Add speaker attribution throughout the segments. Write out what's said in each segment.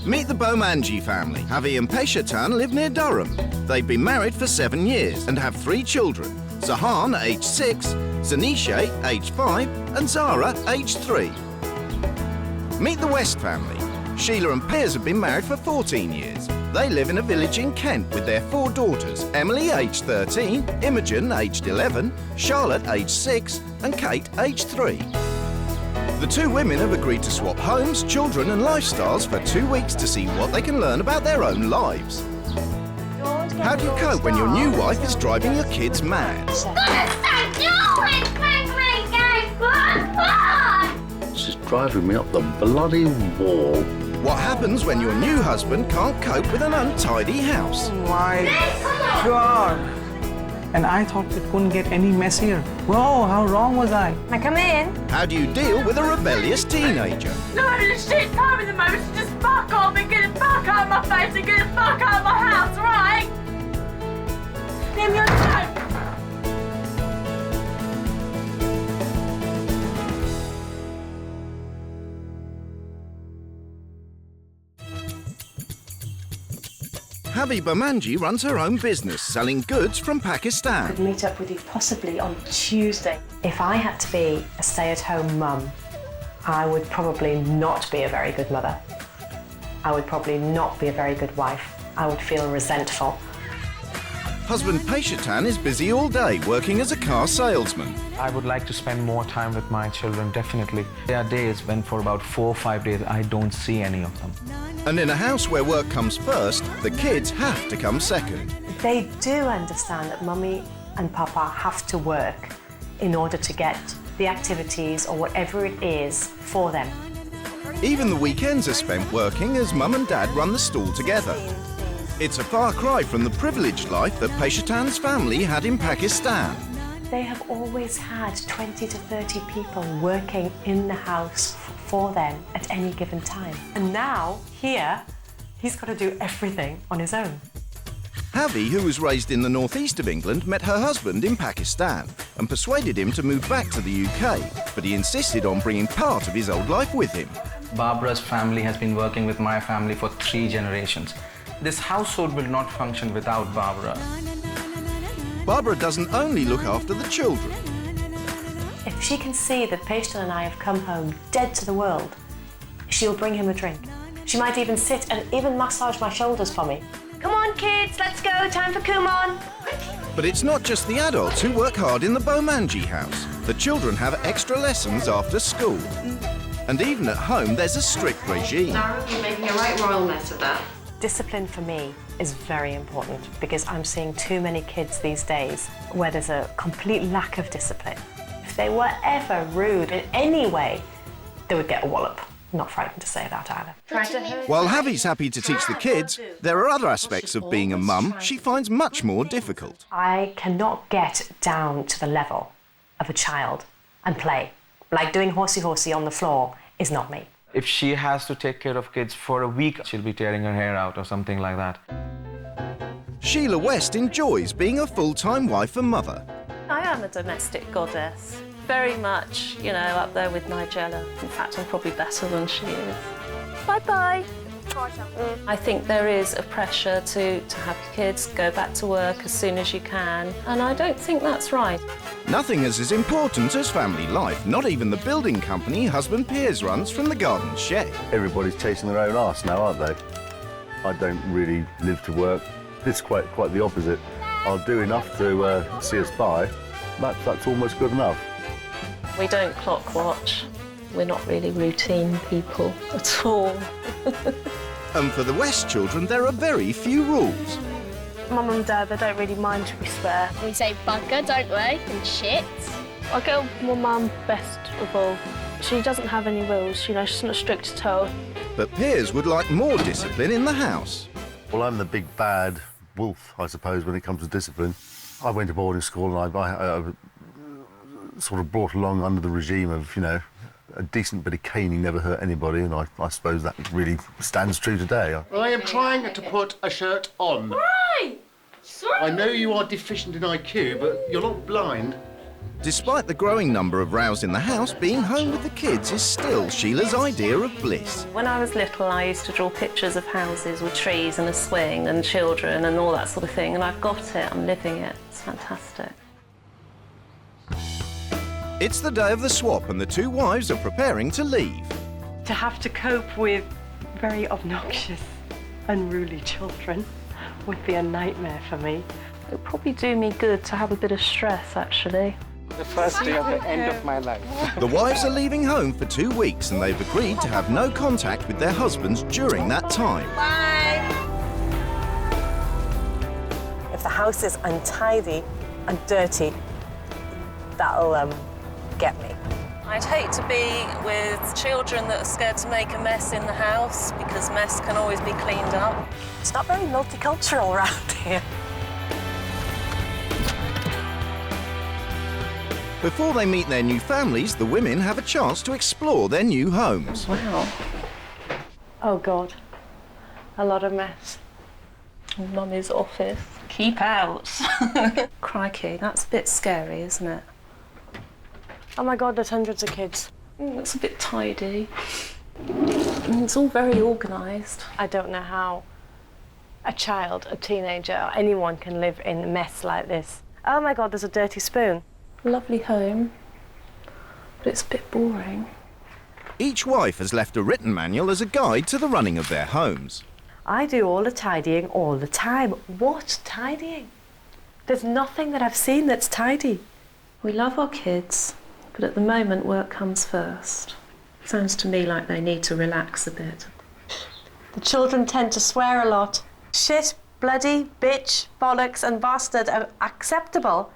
Speaker 1: Meet the Bangi family. Javi and Pasan live near Durham. They've been married for 7 years and have 3 children. Zahan, aged 6, Zanisha, aged 5, and Zara, aged 3. Meet the West family. Sheila and Piers have been married for 14 years. They live in a village in Kent with their 4 daughters, Emily, aged 13, Imogen, aged 11, Charlotte, aged 6, and Kate, aged 3. The 2 women have agreed to swap homes, children and lifestyles for 2 weeks to see what they can learn about their own lives. How do you cope when your new wife is driving your kids mad?
Speaker 2: She's driving me up the bloody wall.
Speaker 1: What happens when your new husband can't cope with an untidy house?
Speaker 3: Oh my God! And I thought it couldn't get any messier. Whoa, how wrong was I?
Speaker 4: Now come in.
Speaker 1: How do you deal with a rebellious teenager?
Speaker 5: No, I'm having a shit time at the moment, so just fuck off and get the fuck out of my face and get the fuck out of my house, right? Leave me alone!
Speaker 1: Javi Bangi runs her own business, selling goods from Pakistan.
Speaker 4: I'd meet up with you possibly on Tuesday. If I had to be a stay-at-home mum, I would probably not be a very good mother. I would probably not be a very good wife. I would feel resentful.
Speaker 1: Husband Pasan is busy all day working as a car salesman.
Speaker 3: I would like to spend more time with my children, definitely. There are days when for about 4 or 5 days I don't see any of them.
Speaker 1: And in a house where work comes first, the kids have to come second.
Speaker 4: They do understand that Mummy and Papa have to work in order to get the activities or whatever it is for them.
Speaker 1: Even the weekends are spent working as Mum and Dad run the stall together. It's a far cry from the privileged life that Pasan's family had in Pakistan.
Speaker 4: They have always had 20 to 30 people working in the house for them at any given time. And now, here, he's got to do everything on his own.
Speaker 1: Javi, who was raised in the northeast of England, met her husband in Pakistan and persuaded him to move back to the UK, but he insisted on bringing part of his old life with him.
Speaker 3: Barbara's family has been working with my family for 3 generations. This household will not function without Barbara.
Speaker 1: Barbara doesn't only look after the children.
Speaker 4: If she can see that Pasan and I have come home dead to the world, she'll bring him a drink. She might even sit and even massage my shoulders for me. Come on, kids, let's go. Time for Kumon.
Speaker 1: But it's not just the adults who work hard in the Bangi house. The children have extra lessons after school. And even at home, there's a strict regime.
Speaker 6: Zara, you're making a right royal mess of that.
Speaker 4: Discipline for me is very important because I'm seeing too many kids these days where there's a complete lack of discipline. If they were ever rude in any way, they would get a wallop. I'm not frightened to say that either.
Speaker 1: While Javi's happy to teach the kids, there are other aspects of being a mum she finds much more difficult.
Speaker 4: I cannot get down to the level of a child and play. Like doing horsey-horsey on the floor is not me.
Speaker 3: If she has to take care of kids for a week, she'll be tearing her hair out or something like that.
Speaker 1: Sheila West enjoys being a full-time wife and mother.
Speaker 7: I am a domestic goddess. Very much, you know, up there with Nigella. In fact, I'm probably better than she is. Bye-bye. I think there is a pressure to have kids go back to work as soon as you can, and I don't think that's right.
Speaker 1: Nothing is as important as family life, not even the building company husband Piers runs from the garden shed.
Speaker 2: Everybody's chasing their own arse now, aren't they? I don't really live to work. It's quite the opposite. I'll do enough to see us by. That's almost good enough.
Speaker 7: We don't clock watch. We're not really routine people at all.
Speaker 1: And for the West children, there are very few rules.
Speaker 8: Mum and Dad, they don't really mind to be spare.
Speaker 9: We say bugger, don't we? And shit.
Speaker 8: I get on with my mum best of all. She doesn't have any rules, you know, she's not strict at all.
Speaker 1: But Piers would like more discipline in the house.
Speaker 2: Well, I'm the big bad wolf, I suppose, when it comes to discipline. I went to boarding school and I sort of brought along under the regime of, you know, a decent bit of caning never hurt anybody, and I suppose that really stands true today.
Speaker 10: I am trying to put a shirt on.
Speaker 5: Right! Sorry.
Speaker 10: I know you are deficient in IQ, but you're not blind.
Speaker 1: Despite the growing number of rows in the house, being home with the kids is still Sheila's idea of bliss.
Speaker 7: When I was little, I used to draw pictures of houses with trees and a swing and children and all that sort of thing, and I've got it, I'm living it. It's fantastic.
Speaker 1: It's the day of the swap and the two wives are preparing to leave.
Speaker 4: To have to cope with very obnoxious, unruly children would be a nightmare for me.
Speaker 7: It would probably do me good to have a bit of stress, actually.
Speaker 3: The first day of the end of my life.
Speaker 1: The wives are leaving home for 2 weeks and they've agreed to have no contact with their husbands during that time.
Speaker 5: Bye.
Speaker 4: If the house is untidy and dirty, that'll get me.
Speaker 7: I'd hate to be with children that are scared to make a mess in the house because mess can always be cleaned up.
Speaker 4: It's not very multicultural around here.
Speaker 1: Before they meet their new families, the women have a chance to explore their new homes.
Speaker 7: Wow.
Speaker 4: Oh God, a lot of mess.
Speaker 7: Mummy's office. Keep out. Crikey, that's a bit scary, isn't it?
Speaker 4: Oh my God, there's hundreds of kids.
Speaker 7: It's a bit tidy. It's all very organised.
Speaker 4: I don't know how a child, a teenager, or anyone can live in a mess like this. Oh my God, there's a dirty spoon.
Speaker 7: Lovely home, but it's a bit boring.
Speaker 1: Each wife has left a written manual as a guide to the running of their homes.
Speaker 4: I do all the tidying all the time. What tidying? There's nothing that I've seen that's tidy.
Speaker 7: We love our kids, but at the moment work comes first. Sounds to me like they need to relax a bit.
Speaker 4: The children tend to swear a lot. Shit, bloody, bitch, bollocks and bastard are acceptable.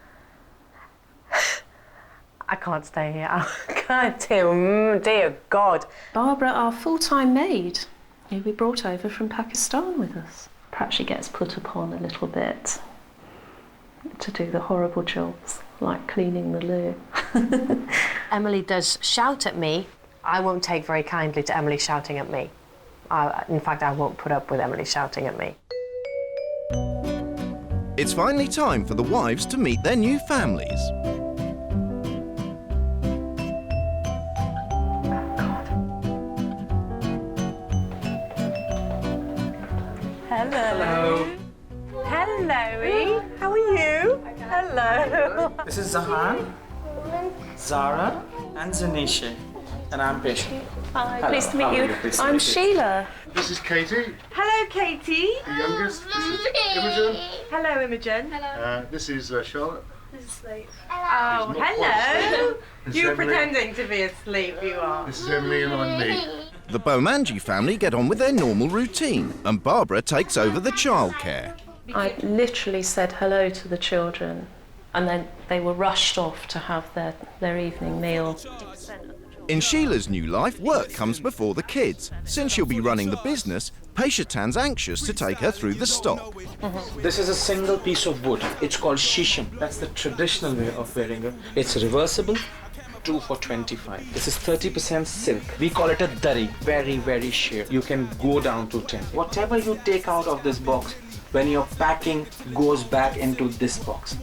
Speaker 4: I can't stay here. I can't, dear God.
Speaker 7: Barbara, our full-time maid, who we brought over from Pakistan with us. Perhaps she gets put upon a little bit to do the horrible jobs, like cleaning the loo.
Speaker 4: Emily does shout at me. I won't take very kindly to Emily shouting at me. In fact, I won't put up with Emily shouting at me.
Speaker 1: It's finally time for the wives to meet their new families.
Speaker 4: Hello. Hello. How are you? Hello.
Speaker 11: This is Zahan, Zara, and Zanisha, and I'm Pasan.
Speaker 7: Hi,
Speaker 11: Hello,
Speaker 7: pleased to meet
Speaker 11: how are
Speaker 7: you.
Speaker 11: you? Pleased to
Speaker 7: I'm
Speaker 11: meet you.
Speaker 7: Sheila.
Speaker 10: This is Katie,
Speaker 5: Hello, Katie.
Speaker 10: the youngest. This is Imogen.
Speaker 5: Hello, Imogen.
Speaker 10: This is Charlotte.
Speaker 5: Oh,
Speaker 10: not
Speaker 5: hello.
Speaker 10: This is
Speaker 5: You're
Speaker 10: Emily.
Speaker 5: pretending to be asleep, you are.
Speaker 10: This is Emily and I'm me.
Speaker 1: The Bangi family get on with their normal routine and Barbara takes over the childcare.
Speaker 7: I literally said hello to the children and then they were rushed off to have their evening meal.
Speaker 1: In Sheila's new life, work comes before the kids. Since she'll be running the business, Pasan's anxious to take her through the stock.
Speaker 11: This is a single piece of wood. It's called shisham. That's the traditional way of wearing it. It's reversible. 2 for 25. This is 30% silk. We call it a dari. Very, very sheer. You can go down to 10. Whatever you take out of this box, when you're packing, goes back into this box.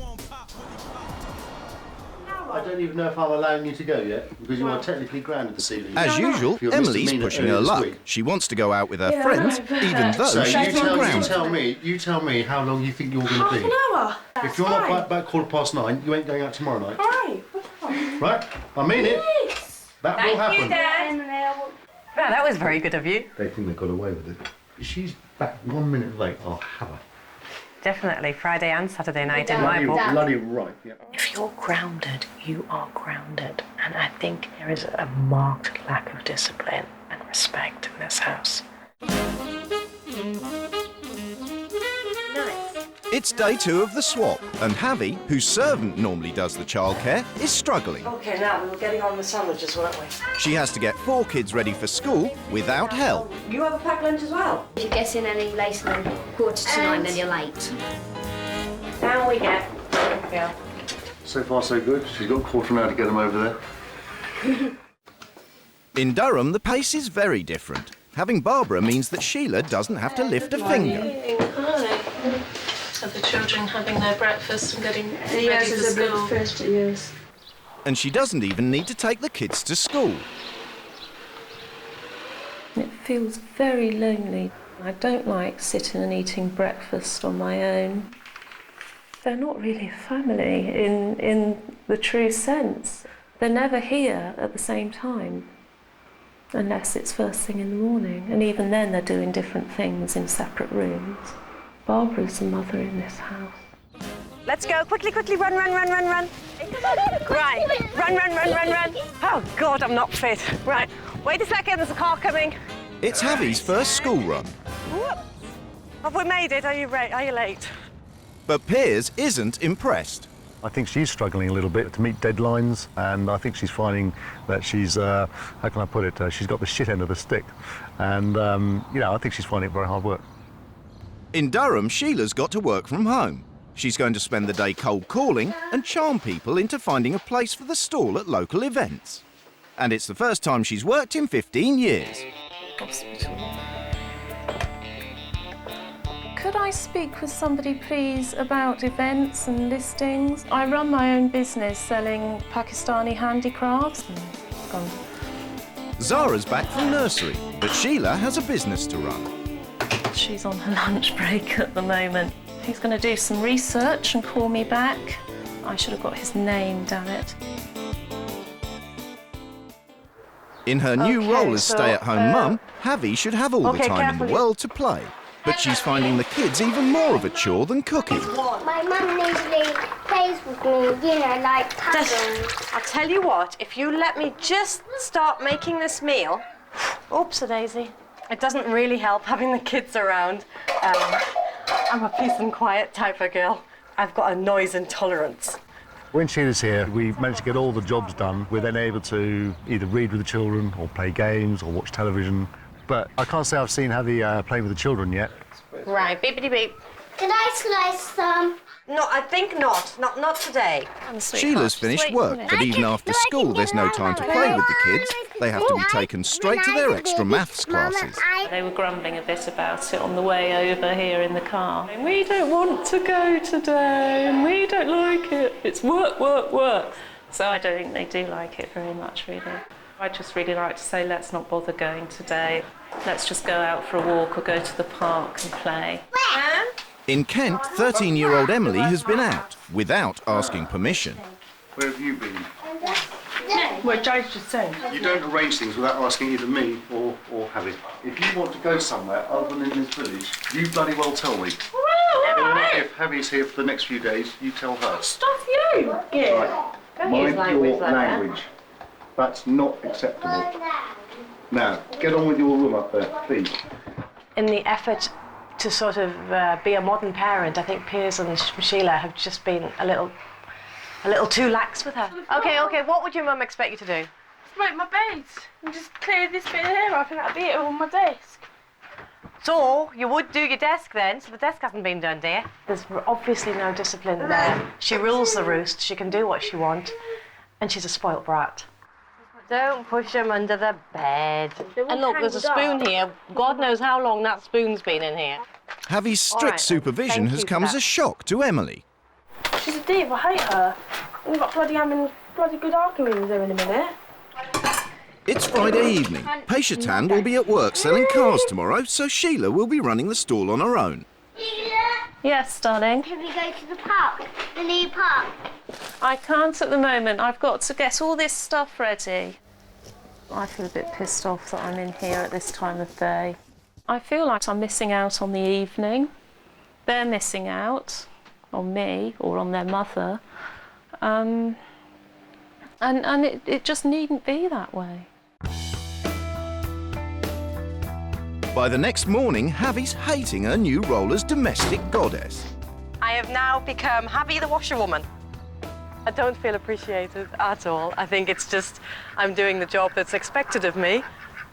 Speaker 10: I don't even know if I'm allowing you to go yet, because you are technically grounded this evening.
Speaker 1: As usual,
Speaker 10: You're
Speaker 1: Emily's
Speaker 10: misdemeanor
Speaker 1: pushing
Speaker 10: earlier
Speaker 1: her
Speaker 10: this
Speaker 1: luck.
Speaker 10: week.
Speaker 1: She wants to go out with her friends, even though
Speaker 10: So
Speaker 1: she's been grounded.
Speaker 10: you tell me how long you think you're going to be.
Speaker 5: Half an hour.
Speaker 10: If you're not back 9:15, you ain't going out tomorrow night.
Speaker 5: Right.
Speaker 10: Right? I mean it. That will happen.
Speaker 5: Dad.
Speaker 4: Wow, that was very good of you.
Speaker 10: They think they got away with it. If she's back 1 minute late, I'll have her.
Speaker 4: Definitely Friday and Saturday night in my book.
Speaker 10: Bloody right. Yeah.
Speaker 4: If you're grounded, you are grounded. And I think there is a marked lack of discipline and respect in this house.
Speaker 1: It's day 2 of the swap, and Javi, whose servant normally does the childcare, is struggling.
Speaker 4: Okay, now we're getting on the sandwiches, weren't we?
Speaker 1: She has to get 4 kids ready for school without help.
Speaker 4: You have a packed lunch as well?
Speaker 9: If you get in any later than 9:15, then you're late.
Speaker 4: Down we get. Yeah.
Speaker 10: So far, so good. She's got a quarter of an hour to get them over there.
Speaker 1: In Durham, the pace is very different. Having Barbara means that Sheila doesn't have to lift a finger.
Speaker 7: Are the children having their breakfast and getting ready
Speaker 8: Yes,
Speaker 7: for
Speaker 8: it's a
Speaker 7: school?
Speaker 8: breakfast, yes.
Speaker 1: And she doesn't even need to take the kids to school.
Speaker 7: It feels very lonely. I don't like sitting and eating breakfast on my own. They're not really a family in the true sense. They're never here at the same time, unless it's first thing in the morning. And even then they're doing different things in separate rooms. Barbara's the mother in this house.
Speaker 12: Let's go, quickly, quickly, run, run, run, run, run. Right, run, run, run, run, run. Oh, God, I'm not fit. Right, wait a second, there's a car coming.
Speaker 1: It's Javi's first school run.
Speaker 12: Whoop. Have we made it? Are you late?
Speaker 1: But Piers isn't impressed.
Speaker 2: I think she's struggling a little bit to meet deadlines, and I think she's finding that she's, how can I put it, she's got the shit end of the stick. And, you know, I think she's finding it very hard work.
Speaker 1: In Durham, Sheila's got to work from home. She's going to spend the day cold calling and charm people into finding a place for the stall at local events. And it's the first time she's worked in 15 years.
Speaker 7: Hospital. Could I speak with somebody, please, about events and listings? I run my own business selling Pakistani handicrafts.
Speaker 1: Zara's back from nursery, but Sheila has a business to run.
Speaker 7: She's on her lunch break at the moment. He's going to do some research and call me back. I should have got his name, damn it.
Speaker 1: In her new role as stay-at-home mum, Javi should have all the time in the world to play. But she's finding the kids even more of a chore than cooking.
Speaker 13: My mum usually plays with me, you know, like puzzles.
Speaker 12: I'll tell you what, if you let me just start making this meal...
Speaker 4: Oops-a-daisy.
Speaker 12: It doesn't really help having the kids around. I'm a peace and quiet type of girl. I've got a noise intolerance.
Speaker 2: When Sheila's here, we've managed to get all the jobs done. We're then able to either read with the children or play games or watch television. But I can't say I've seen Javi playing with the children yet.
Speaker 12: Right, beepity beep.
Speaker 13: Can I slice some?
Speaker 12: No, I think not. Not today.
Speaker 1: Sheila's finished work, but even after school there's no time to play with the kids. They have to be taken straight to their extra maths classes.
Speaker 7: They were grumbling a bit about it on the way over here in the car. We don't want to go today, and we don't like it. It's work, work, work. So I don't think they do like it very much, really. I just really like to say, let's not bother going today. Let's just go out for a walk or go to the park and play.
Speaker 1: In Kent, 13-year-old Emily has been out without asking permission.
Speaker 10: Where have you been?
Speaker 5: Where Joe's just saying.
Speaker 10: You don't arrange things without asking either me or Javi. If you want to go somewhere other than in this village, you bloody well tell me. If Javi's here for the next few days, you tell her.
Speaker 5: Stuff you!
Speaker 10: Right. Mind your language. That's not acceptable. Now, get on with your room up there, please.
Speaker 4: In the effort to sort of be a modern parent, I think Piers and Sheila have just been a little too lax with her.
Speaker 12: Okay, what would your mum expect you to do?
Speaker 5: Just make my bed and just clear this bit here up and that'll be it on my desk.
Speaker 12: So, you would do your desk then, so the desk hasn't been done, dear.
Speaker 4: There's obviously no discipline there. She rules the roost, she can do what she wants, and she's a spoilt brat.
Speaker 12: Don't push them under the bed. And look, there's a spoon here. God knows how long that spoon's been in here.
Speaker 1: Javi's strict supervision has come as a shock to Emily.
Speaker 5: She's a div, I hate her. We've got having bloody good arguing with her in a minute.
Speaker 1: It's Friday evening. Pasan will be at work selling cars tomorrow, so Sheila will be running the stall on her own.
Speaker 7: Yes, darling?
Speaker 13: Can we go to the park? The new park?
Speaker 7: I can't at the moment. I've got to get all this stuff ready. I feel a bit pissed off that I'm in here at this time of day. I feel like I'm missing out on the evening. They're missing out on me or on their mother. And it just needn't be that way.
Speaker 1: By the next morning, Javi's hating her new role as domestic goddess.
Speaker 12: I have now become Javi the washerwoman. I don't feel appreciated at all. I think it's just I'm doing the job that's expected of me.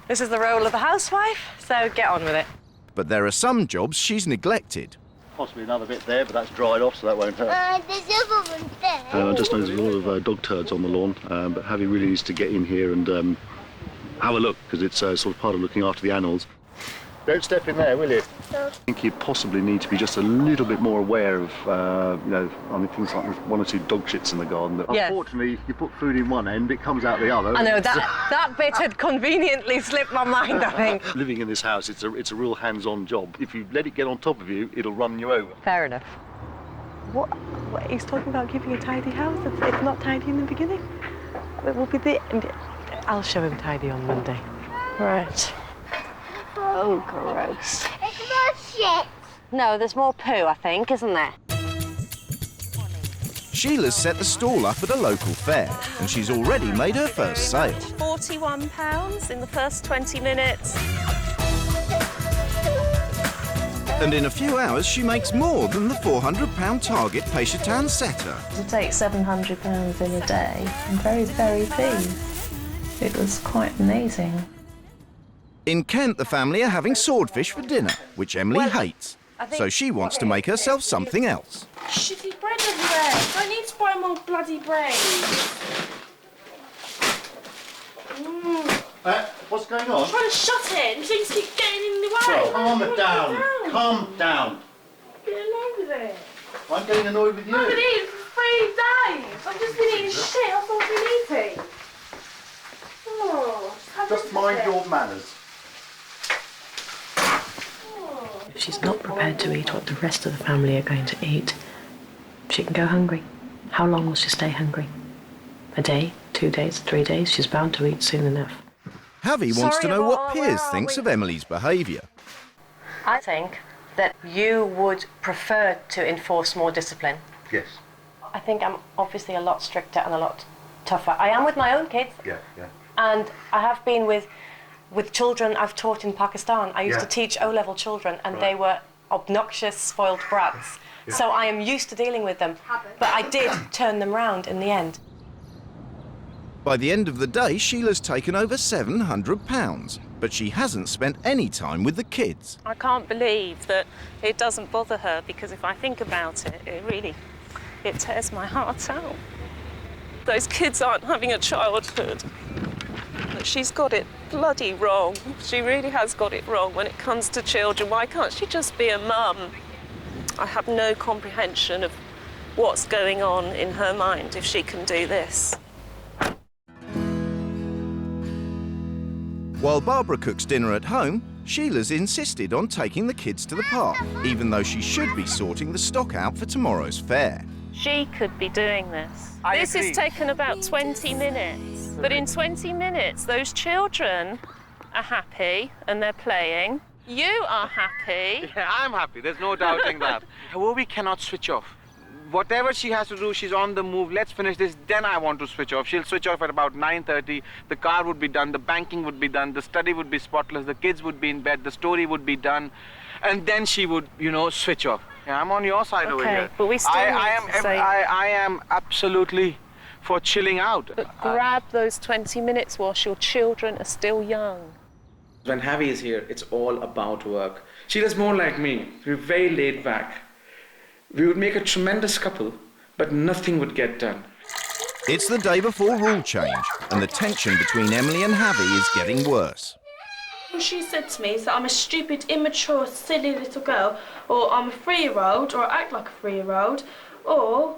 Speaker 12: This is the role of the housewife, so get on with it.
Speaker 1: But there are some jobs she's neglected.
Speaker 10: Possibly another bit there, but that's dried off, so that won't hurt.
Speaker 13: There's other ones there.
Speaker 10: I just noticed there's a lot of dog turds on the lawn, but Javi really needs to get in here and have a look, because it's sort of part of looking after the animals. Don't step in there, will you? I think you possibly need to be just a little bit more aware of, you know, I mean, things like one or two dog shits in the garden. That unfortunately, you put food in one end, it comes out the other.
Speaker 12: I know, that bit had conveniently slipped my mind, I think.
Speaker 10: Living in this house, it's a real hands-on job. If you let it get on top of you, it'll run you over.
Speaker 12: Fair enough. What he's talking about keeping a tidy house? It's not tidy in the beginning. It will be the... I'll show him tidy on Monday. Right. Oh, gross.
Speaker 13: It's more shit.
Speaker 12: No, there's more poo, I think, isn't there?
Speaker 1: Sheila's set the stall up at a local fair and she's already made her first sale.
Speaker 7: £41 in the first 20 minutes.
Speaker 1: And in a few hours, she makes more than the £400 target Pasan set her.
Speaker 7: To take £700 in a day, I'm very, very pleased. It was quite amazing.
Speaker 1: In Kent, the family are having swordfish for dinner, which Emily hates. So she wants to make herself something else.
Speaker 8: Shitty bread everywhere. I need to buy more bloody bread.
Speaker 10: What's going on?
Speaker 8: I'm trying to shut it. Things keep getting in the way.
Speaker 10: Calm down. Calm down.
Speaker 8: Get annoyed with it.
Speaker 10: I'm getting annoyed with you.
Speaker 8: I've been eating for 3 days. I've just been eating shit. That's all I've been eating. Oh,
Speaker 10: just mind your manners.
Speaker 4: If she's not prepared to eat what the rest of the family are going to eat, she can go hungry. How long will she stay hungry? A day, 2 days, 3 days? She's bound to eat soon enough.
Speaker 1: Javi wants to know what Piers thinks of Emily's behaviour.
Speaker 12: I think that you would prefer to enforce more discipline.
Speaker 10: Yes.
Speaker 12: I think I'm obviously a lot stricter and a lot tougher. I am with my own kids.
Speaker 10: Yeah.
Speaker 12: And I have been with children I've taught in Pakistan. I used to teach O-level children and they were obnoxious, spoiled brats. So I am used to dealing with them. But I did turn them round in the end.
Speaker 1: By the end of the day, Sheila's taken over £700, but she hasn't spent any time with the kids.
Speaker 7: I can't believe that it doesn't bother her, because if I think about it, it tears my heart out. Those kids aren't having a childhood. But she's got it bloody wrong. She really has got it wrong when it comes to children. Why can't she just be a mum? I have no comprehension of what's going on in her mind if she can do this.
Speaker 1: While Barbara cooks dinner at home, Sheila's insisted on taking the kids to the park, even though she should be sorting the stock out for tomorrow's fair.
Speaker 7: She could be doing this. This has taken about 20 minutes. But in 20 minutes, those children are happy and they're playing. You are happy.
Speaker 14: Yeah, I'm happy. There's no doubting that. We cannot switch off. Whatever she has to do, she's on the move. Let's finish this, then I want to switch off. She'll switch off at about 9:30. The car would be done, the banking would be done, the study would be spotless, the kids would be in bed, the story would be done, and then she would, switch off. Yeah, I'm on your side over here.
Speaker 7: But we still
Speaker 14: I am absolutely for chilling out.
Speaker 7: But grab those 20 minutes whilst your children are still young.
Speaker 11: When Javi is here, it's all about work. Sheila's more like me. We're very laid back. We would make a tremendous couple, but nothing would get done.
Speaker 1: It's the day before rule change, and the tension between Emily and Javi is getting worse.
Speaker 8: What she said to me is that I'm a stupid, immature, silly little girl, or I'm a 3-year-old, or I act like a 3-year-old, or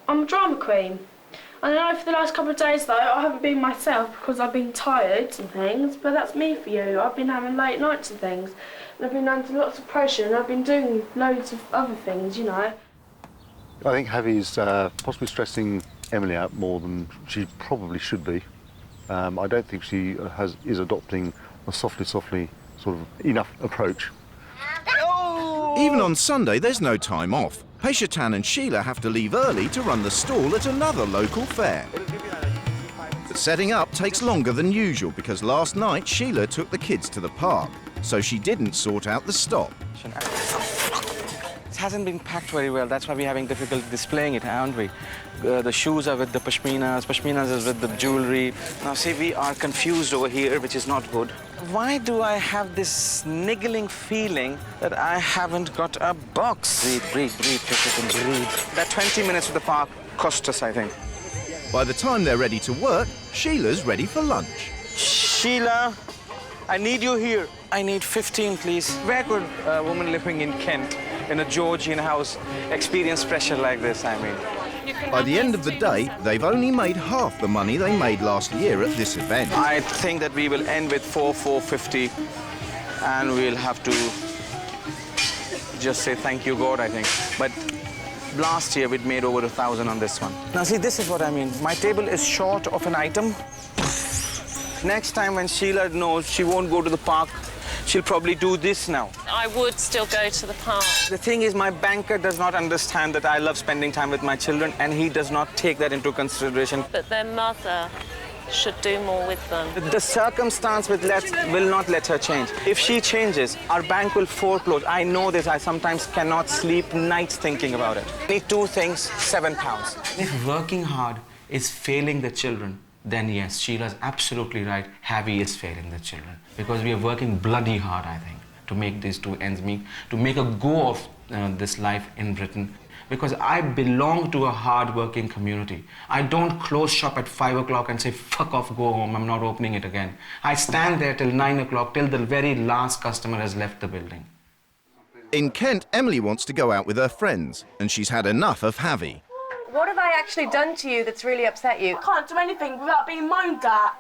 Speaker 8: I'm a drama queen. I know for the last couple of days, though, I haven't been myself because I've been tired and things, but that's me for you. I've been having late nights and things, and I've been under lots of pressure, and I've been doing loads of other things, I
Speaker 2: think Javi's possibly stressing Emily out more than she probably should be. I don't think she is adopting a softly sort of enough approach.
Speaker 1: Even on Sunday, there's no time off. Pasan and Sheila have to leave early to run the stall at another local fair. But setting up takes longer than usual because last night Sheila took the kids to the park, so she didn't sort out the stock.
Speaker 3: It hasn't been packed very well. That's why we're having difficulty displaying it, aren't we? The shoes are with the pashminas is with the jewelry. Now, see, we are confused over here, which is not good. Why do I have this niggling feeling that I haven't got a box? Breathe, breathe. That 20 minutes at the park cost us, I think.
Speaker 1: By the time they're ready to work, Sheila's ready for lunch.
Speaker 3: Sheila, I need you here. I need 15, please. Where could a woman living in Kent, in a Georgian house, experience pressure like this, I mean?
Speaker 1: By the end of the day, they've only made half the money they made last year at this event.
Speaker 3: I think that we will end with 450, and we'll have to just say thank you, God, I think. But last year, we'd made over 1,000 on this one. Now, see, this is what I mean. My table is short of an item. Next time when Sheila knows she won't go to the park, she'll probably do this now.
Speaker 7: I would still go to the park.
Speaker 3: The thing is, my banker does not understand that I love spending time with my children, and he does not take that into consideration.
Speaker 7: But their mother should do more with them.
Speaker 3: The circumstance will not let her change. If she changes, our bank will foreclose. I know this. I sometimes cannot sleep nights thinking about it. I need two things, £7. If working hard is failing the children, then yes, Sheila's absolutely right. Javi is failing the children. Because we are working bloody hard, I think, to make these two ends meet, to make a go of this life in Britain. Because I belong to a hard-working community. I don't close shop at 5 o'clock and say, fuck off, go home, I'm not opening it again. I stand there till 9 o'clock, till the very last customer has left the building.
Speaker 1: In Kent, Emily wants to go out with her friends, and she's had enough of Javi.
Speaker 4: What have I actually done to you that's really upset you?
Speaker 8: I can't do anything without being moaned at.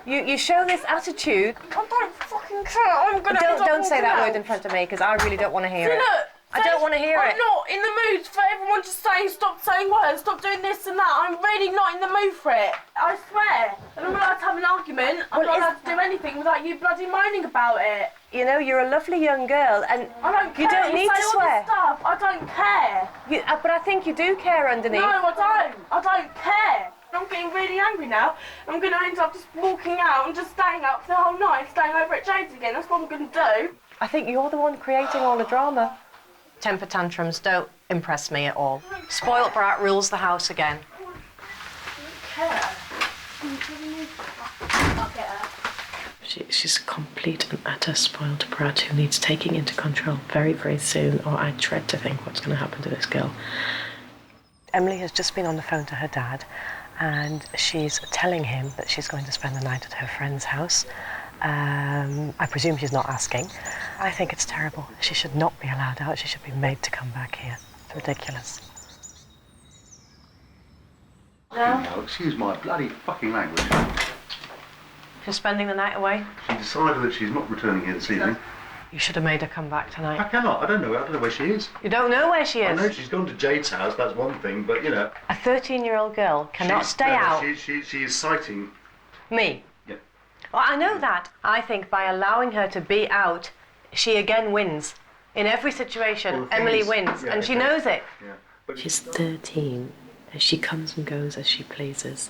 Speaker 4: You show this attitude.
Speaker 8: I don't fucking care. I'm gonna.
Speaker 4: Don't say that word in front of me, because I really don't want to hear it.
Speaker 8: Look,
Speaker 4: I don't want to hear it.
Speaker 8: I'm not in the mood for everyone just saying stop saying words, stop doing this and that. I'm really not in the mood for it. I swear. And I'm not allowed to have an argument. I'm not allowed to do anything without you bloody moaning about it.
Speaker 4: You know, you're a lovely young girl, and
Speaker 8: I don't care.
Speaker 4: You don't need to swear.
Speaker 8: All this stuff. I don't care.
Speaker 4: But I think you do care underneath.
Speaker 8: No, I don't. I don't care. I'm getting really angry now. I'm going to end up just walking out and just staying out for the whole night, staying over at Jade's again. That's what I'm going to do.
Speaker 4: I think you're the one creating all the drama. Temper tantrums don't impress me at all. Spoilt brat rules the house again. She's a complete and utter spoilt brat who needs taking into control very, very soon, or I dread to think what's going to happen to this girl. Emily has just been on the phone to her dad, and she's telling him that she's going to spend the night at her friend's house. I presume she's not asking. I think it's terrible. She should not be allowed out. She should be made to come back here. It's ridiculous.
Speaker 10: No, excuse my bloody fucking language.
Speaker 4: She's spending the night away?
Speaker 10: She decided that she's not returning here this evening.
Speaker 4: You should have made her come back tonight.
Speaker 10: I cannot. I don't know where she is.
Speaker 4: You don't know where she is?
Speaker 10: I know she's gone to Jade's house, that's one thing, but you know.
Speaker 4: A 13-year-old girl cannot stay out.
Speaker 10: She is citing...
Speaker 4: Me?
Speaker 10: Yeah.
Speaker 4: Well, I know that. I think by allowing her to be out, she again wins. In every situation, well, Emily wins, and she knows it.
Speaker 10: Yeah. But
Speaker 4: she's 13, and she comes and goes as she pleases.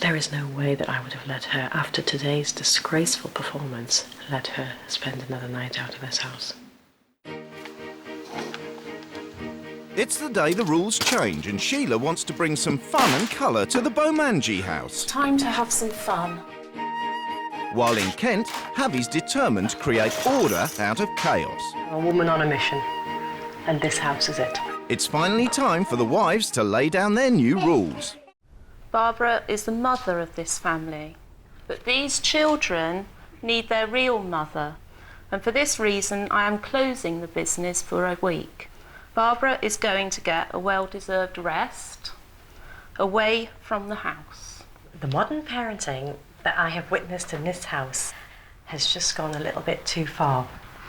Speaker 4: There is no way that I would have let her, after today's disgraceful performance, let her spend another night out of this house.
Speaker 1: It's the day the rules change, and Sheila wants to bring some fun and colour to the Bangi house.
Speaker 7: Time to have some fun.
Speaker 1: While in Kent, Javi's determined to create order out of chaos.
Speaker 4: A woman on a mission, and this house is it.
Speaker 1: It's finally time for the wives to lay down their new rules.
Speaker 7: Barbara is the mother of this family, but these children need their real mother, and for this reason I am closing the business for a week. Barbara is going to get a well-deserved rest away from the house.
Speaker 4: The modern parenting that I have witnessed in this house has just gone a little bit too far.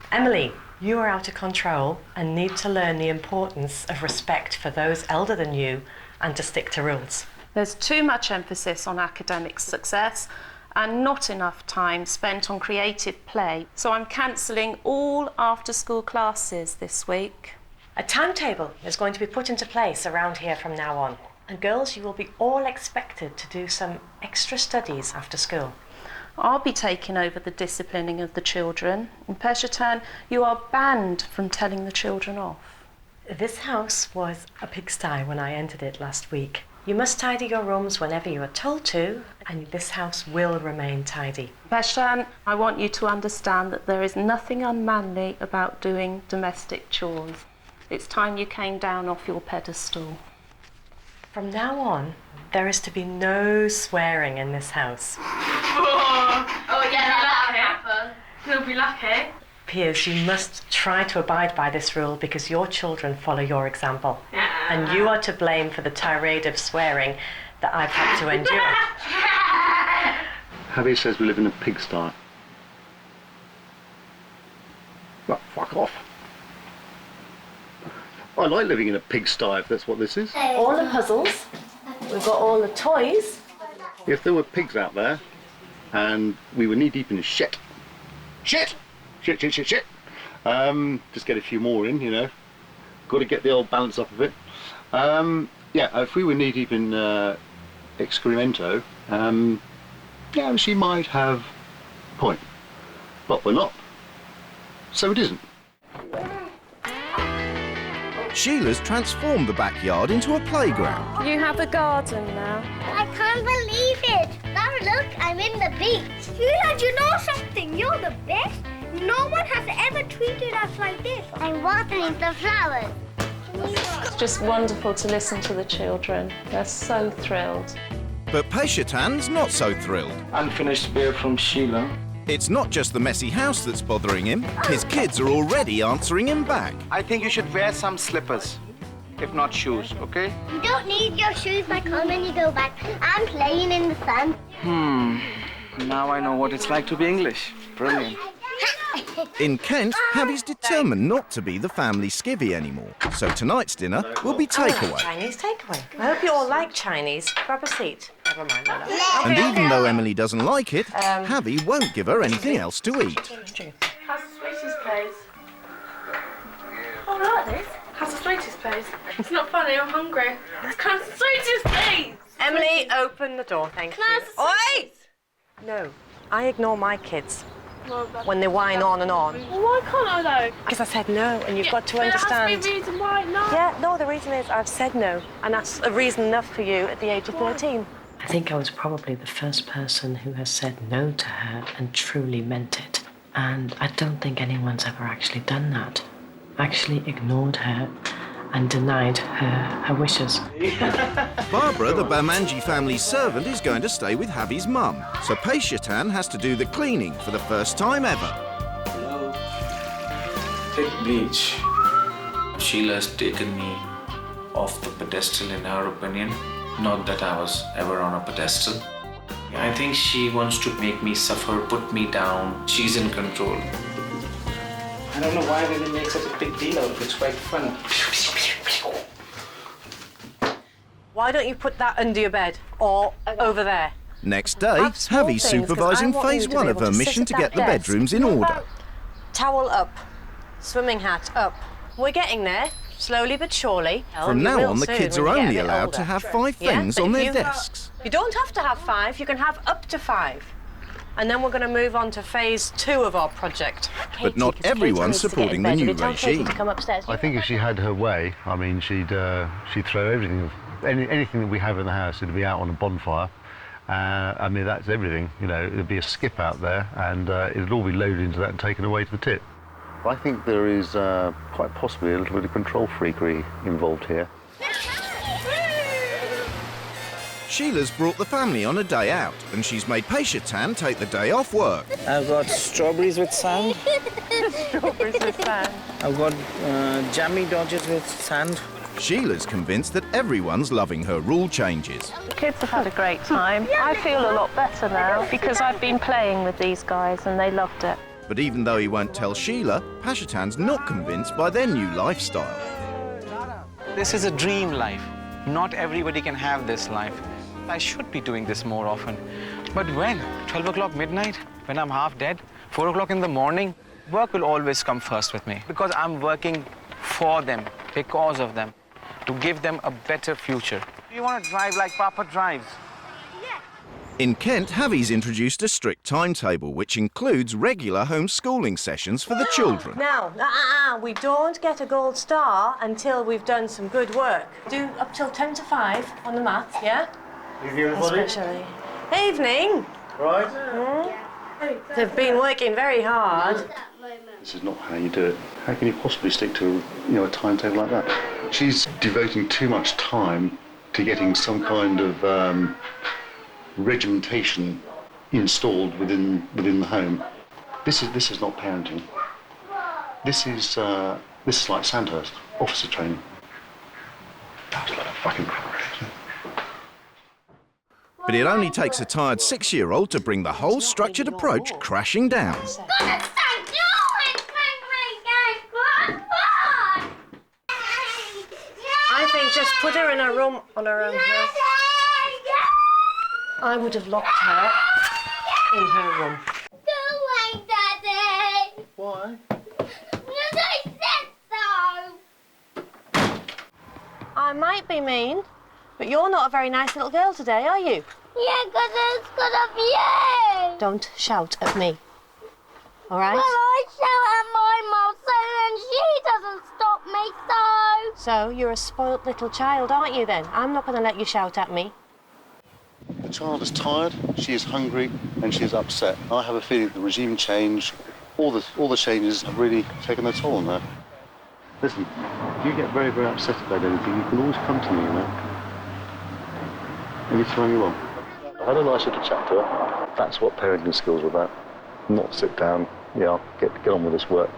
Speaker 4: Emily, you are out of control and need to learn the importance of respect for those elder than you and to stick to rules.
Speaker 7: There's too much emphasis on academic success and not enough time spent on creative play. So I'm cancelling all after-school classes this week.
Speaker 4: A timetable is going to be put into place around here from now on. And girls, you will be all expected to do some extra studies after school.
Speaker 7: I'll be taking over the disciplining of the children. In Pasan, you are banned from telling the children off.
Speaker 4: This house was a pigsty when I entered it last week. You must tidy your rooms whenever you are told to, and this house will remain tidy.
Speaker 7: Pasan, I want you to understand that there is nothing unmanly about doing domestic chores. It's time you came down off your pedestal.
Speaker 4: From now on, there is to be no swearing in this house.
Speaker 8: Oh yeah, that'll happen. He'll be lucky.
Speaker 4: Piers, you must try to abide by this rule because your children follow your example.
Speaker 8: Yeah.
Speaker 4: And you are to blame for the tirade of swearing that I've had to endure.
Speaker 10: Javi says we live in a pigsty. Well, fuck off. I like living in a pigsty if that's what this is.
Speaker 7: All the puzzles. We've got all the toys.
Speaker 10: If there were pigs out there and we were knee deep in shit. Shit! Shit, shit, shit, shit. Just get a few more in, you know. Got to get the old balance up a bit. Yeah, if we were knee deep in excremento, yeah, she might have a point. But we're not. So it isn't.
Speaker 1: Sheila's transformed the backyard into a playground.
Speaker 7: You have a garden now.
Speaker 13: I can't believe it. Now look, I'm in the beach. Sheila, do you know something? You're the best. No one has ever treated us like this. I'm watering the flowers.
Speaker 7: It's just wonderful to listen to the children. They're so thrilled.
Speaker 1: But Paishatan's not so thrilled.
Speaker 11: Unfinished beer from Sheila.
Speaker 1: It's not just the messy house that's bothering him. His kids are already answering him back.
Speaker 14: I think you should wear some slippers, if not shoes, okay?
Speaker 13: You don't need your shoes back home when you go back. I'm playing in the sun.
Speaker 3: Now I know what it's like to be English. Brilliant.
Speaker 1: In Kent, Javi's determined not to be the family skivvy anymore. So tonight's dinner will be takeaway.
Speaker 4: Chinese takeaway. I hope you all like Chinese. Grab a seat. Never mind, my love.
Speaker 1: And even though Emily doesn't like it, Javi won't give her anything else to eat.
Speaker 8: How's the sweetest place? Oh, I like this. How's the sweetest place? It's not funny, I'm hungry. How's the sweetest place?
Speaker 4: Emily, open the door, thank
Speaker 8: Can I
Speaker 4: you.
Speaker 8: have the sweetest?
Speaker 4: No, I ignore my kids when they whine on and on.
Speaker 8: Well, why can't I though?
Speaker 4: Because I said no, and you've got to
Speaker 8: but
Speaker 4: understand.
Speaker 8: There has to be a reason why, no.
Speaker 4: Yeah, no, the reason is I've said no, and that's a reason enough for you at the age of 13. I think I was probably the first person who has said no to her and truly meant it. And I don't think anyone's ever actually done that. Actually ignored her and denied her wishes.
Speaker 1: Barbara, the Bangi family's servant, is going to stay with Javi's mum. So Paishatan has to do the cleaning for the first time ever.
Speaker 11: Hello. Hit bleach.
Speaker 15: Sheila has taken me off the pedestal in her opinion. Not that I was ever on a pedestal. I think she wants to make me suffer, put me down. She's in control.
Speaker 11: I don't know why women make such a big deal out of it. It's quite fun.
Speaker 4: Why don't you put that under your bed or over there?
Speaker 1: Next day, Javi's supervising phase 1 of her mission to get the bedrooms in order.
Speaker 4: Towel up, swimming hat up. We're getting there, slowly but surely.
Speaker 1: From now on, the kids are only allowed to have 5 things on their desks.
Speaker 4: You don't have to have 5, you can have up to 5. And then we're going to move on to phase 2 of our project.
Speaker 1: But not everyone's supporting the new regime.
Speaker 2: I think if she had her way, I mean, she'd throw everything, anything that we have in the house, it'd be out on a bonfire. I mean, that's everything. You know, it'd be a skip out there, and it'd all be loaded into that and taken away to the tip. I think there is quite possibly a little bit of control freakery involved here.
Speaker 1: Sheila's brought the family on a day out, and she's made Paishatan take the day off work.
Speaker 11: I've got strawberries with sand.
Speaker 4: Strawberries with sand.
Speaker 11: I've got jammy dodgers with sand.
Speaker 1: Sheila's convinced that everyone's loving her rule changes.
Speaker 7: The kids have had a great time. I feel a lot better now because I've been playing with these guys and they loved it.
Speaker 1: But even though he won't tell Sheila, Paishatan's not convinced by their new lifestyle.
Speaker 3: This is a dream life. Not everybody can have this life. I should be doing this more often. But when? 12 o'clock midnight? When I'm half dead? 4 o'clock in the morning? Work will always come first with me because I'm working for them, because of them, to give them a better future. You want to drive like Papa drives?
Speaker 1: In Kent, Javi's introduced a strict timetable, which includes regular homeschooling sessions for the children.
Speaker 4: Now, we don't get a gold star until we've done some good work. Do up till 10 to 5 on the maths, yeah?
Speaker 10: Evening, everybody.
Speaker 4: Especially. Evening.
Speaker 10: Right.
Speaker 4: They've been working very hard.
Speaker 10: This is not how you do it. How can you possibly stick to a timetable like that? She's devoting too much time to getting some kind of regimentation installed within the home. This is not parenting. This is like Sandhurst, officer training. That was like a fucking crap.
Speaker 1: But it only takes a tired 6-year-old to bring the whole structured approach crashing down.
Speaker 4: I think just put her in a room on her own. I would have locked her in her room.
Speaker 13: Go away, Daddy.
Speaker 10: Why?
Speaker 13: Because I said so.
Speaker 4: I might be mean, but you're not a very nice little girl today, are you?
Speaker 13: Yeah, because it's because of you.
Speaker 4: Don't shout at me. All right?
Speaker 13: Well, I shout at my mum, and she doesn't stop me, so...
Speaker 4: So, you're a spoilt little child, aren't you, then? I'm not going to let you shout at me.
Speaker 10: The child is tired, she is hungry, and she is upset. I have a feeling the regime change, all the changes have really taken their toll on her. Listen, if you get very, very upset about anything, you can always come to me, you know. Anytime you want. I had a nice little chat to her. That's what parenting skills are about. Not sit down, yeah, get on with this work.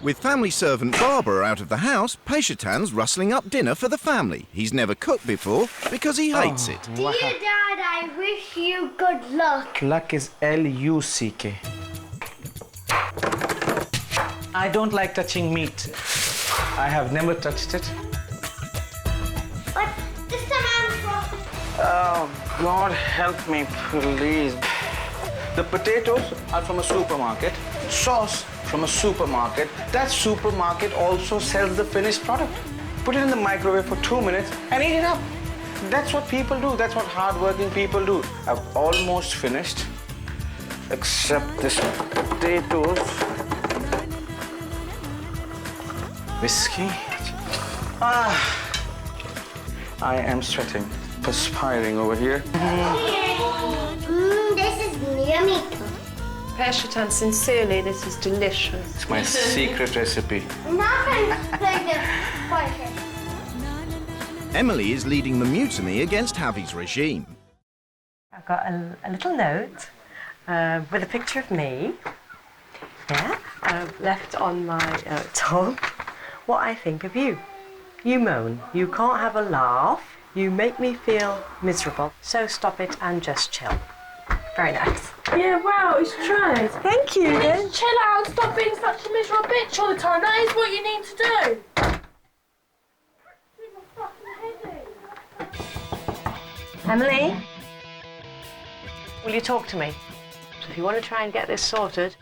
Speaker 1: With family servant Barbara out of the house, Peshatan's rustling up dinner for the family. He's never cooked before because he hates it.
Speaker 13: Dear Dad, I wish you good luck.
Speaker 11: Luck is L-U-C-K. I don't like touching meat. I have never touched it.
Speaker 13: But this time I'm...
Speaker 3: Oh, God help me, please. The potatoes are from a supermarket, sauce from a supermarket. That supermarket also sells the finished product. Put it in the microwave for 2 minutes and eat it up. That's what people do. That's what hard-working people do. I've almost finished, except this potatoes. Whiskey. I am sweating, perspiring over here.
Speaker 13: This is yummy.
Speaker 4: Peshatan, sincerely, this is delicious.
Speaker 3: It's my secret recipe.
Speaker 1: Emily is leading the mutiny against Javi's regime.
Speaker 4: I've got a little note with a picture of me. Yeah, left on my top. What I think of you. You moan. You can't have a laugh. You make me feel miserable. So stop it and just chill. Very nice.
Speaker 8: Yeah, wow, it's tried.
Speaker 4: Thank you.
Speaker 8: Just chill out, stop being such a miserable bitch all the time. That is what you need to do.
Speaker 4: Emily, will you talk to me? So if you want to try and get this sorted...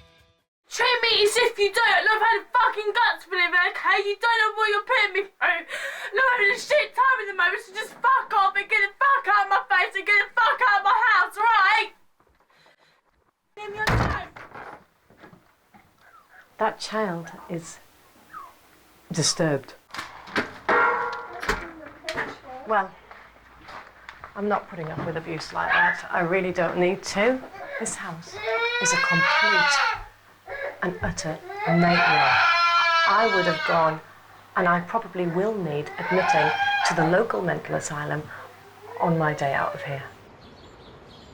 Speaker 8: Treat me as if you don't. Love having fucking guts for it, okay? You don't know what you're putting me through. Love having a shit time at the moment, so just fuck off and get the fuck out of my face and get the fuck out of my house, right? Give me your phone.
Speaker 4: That child is disturbed. Well, I'm not putting up with abuse like that. I really don't need to. This house is a complete and utter nightmare. I would have gone, and I probably will need admitting to the local mental asylum on my day out of here.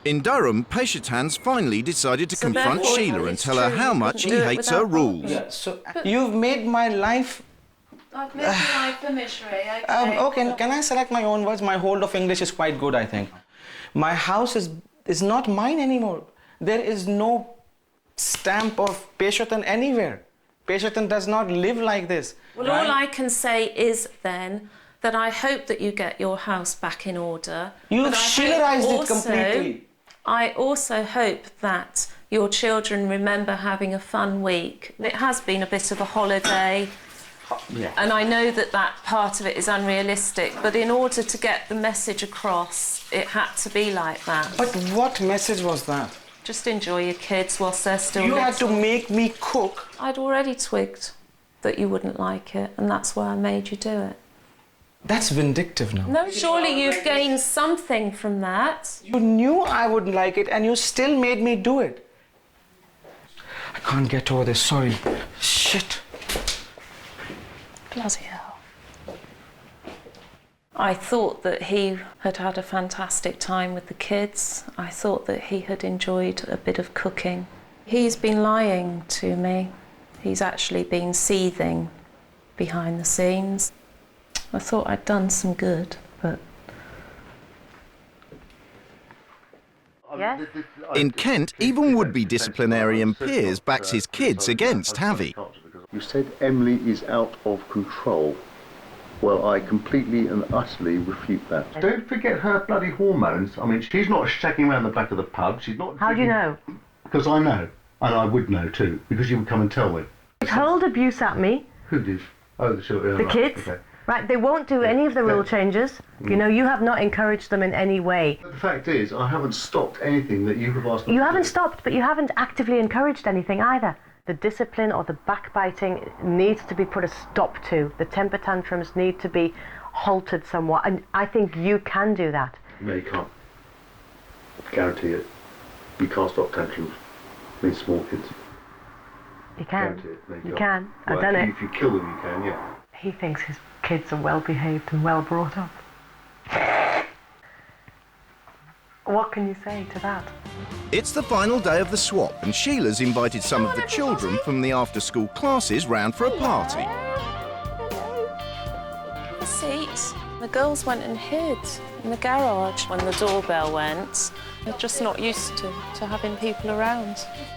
Speaker 1: In Durham, Peshatan's finally decided to confront Sheila and tell her how much he hates her rules.
Speaker 3: Yeah, so you've made my life...
Speaker 7: I've made your life a misery, okay?
Speaker 3: Okay, can I select my own words? My hold of English is quite good, I think. My house is not mine anymore. There is no stamp of Peshatan anywhere. Peshatan does not live like this.
Speaker 7: Well, right? All I can say is then that I hope that you get your house back in order.
Speaker 3: You've Sheilaized it completely.
Speaker 7: I also hope that your children remember having a fun week. It has been a bit of a holiday.
Speaker 3: Yeah.
Speaker 7: And I know that that part of it is unrealistic, but in order to get the message across, it had to be like that.
Speaker 3: But what message was that?
Speaker 7: Just enjoy your kids whilst they're still
Speaker 3: You
Speaker 7: little.
Speaker 3: had to make me cook.
Speaker 7: I'd already twigged that you wouldn't like it, and that's why I made you do it.
Speaker 3: That's vindictive now.
Speaker 7: No, surely you've gained something from that.
Speaker 3: You knew I wouldn't like it, and you still made me do it. I can't get over this, sorry. Shit.
Speaker 7: Bloody hell. I thought that he had had a fantastic time with the kids. I thought that he had enjoyed a bit of cooking. He's been lying to me. He's actually been seething behind the scenes. I thought I'd done some good, but...
Speaker 4: Yeah?
Speaker 1: In Kent, even would-be disciplinarian Piers backs his kids against Javi.
Speaker 10: You said Emily is out of control. Well, I completely and utterly refute that. Don't forget her bloody hormones. I mean, she's not shaking around the back of the pub. She's not...
Speaker 4: How do you know?
Speaker 10: Because I know. And I would know too, because you would come and tell me.
Speaker 4: They hurled abuse at me.
Speaker 10: Who did? Oh, the
Speaker 4: kids.
Speaker 10: Okay.
Speaker 4: Right, they won't do any of the rule changes. You know, you have not encouraged them in any way.
Speaker 10: The fact is, I haven't stopped anything that you have asked me
Speaker 4: You
Speaker 10: to
Speaker 4: haven't
Speaker 10: do.
Speaker 4: stopped, but you haven't actively encouraged anything either. The discipline or the backbiting needs to be put a stop to. The temper tantrums need to be halted somewhat, and I think you can do that.
Speaker 10: No, you can't. Guarantee it. You can't stop tantrums. I mean, small kids.
Speaker 4: You can.
Speaker 10: Guarantee it. No,
Speaker 4: You
Speaker 10: can't.
Speaker 4: can. I've
Speaker 10: Well,
Speaker 4: done it.
Speaker 10: If you kill them, you can, yeah.
Speaker 4: He thinks his kids are well behaved and well brought up. What can you say to that?
Speaker 1: It's the final day of the swap, and Sheila's invited some of the children from the after-school classes round for a party.
Speaker 7: The seat. The girls went and hid in the garage when the doorbell went. They're just not used to having people around.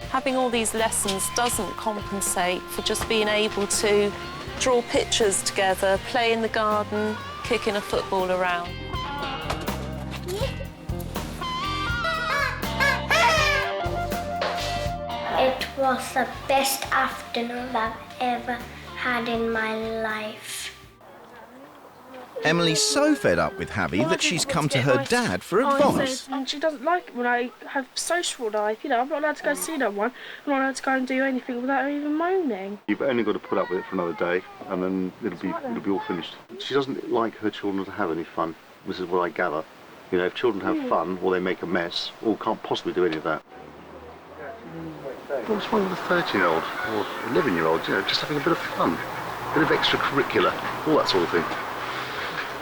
Speaker 7: Having all these lessons doesn't compensate for just being able to draw pictures together, play in the garden, kicking a football around.
Speaker 13: It was the best afternoon I've ever had in my life.
Speaker 1: Emily's so fed up with Javi that she's come to her dad for advice.
Speaker 8: She doesn't like it when I have social life. You know, I'm not allowed to go see no one. I'm not allowed to go and do anything without her even moaning.
Speaker 10: You've only got to put up with it for another day, and then it'll be all finished. She doesn't like her children to have any fun. This is what I gather. You know, if children have fun or they make a mess, or can't possibly do any of that. What's wrong with a 13-year-old or 11-year-old? You know, just having a bit of fun, a bit of extracurricular, all that sort of thing.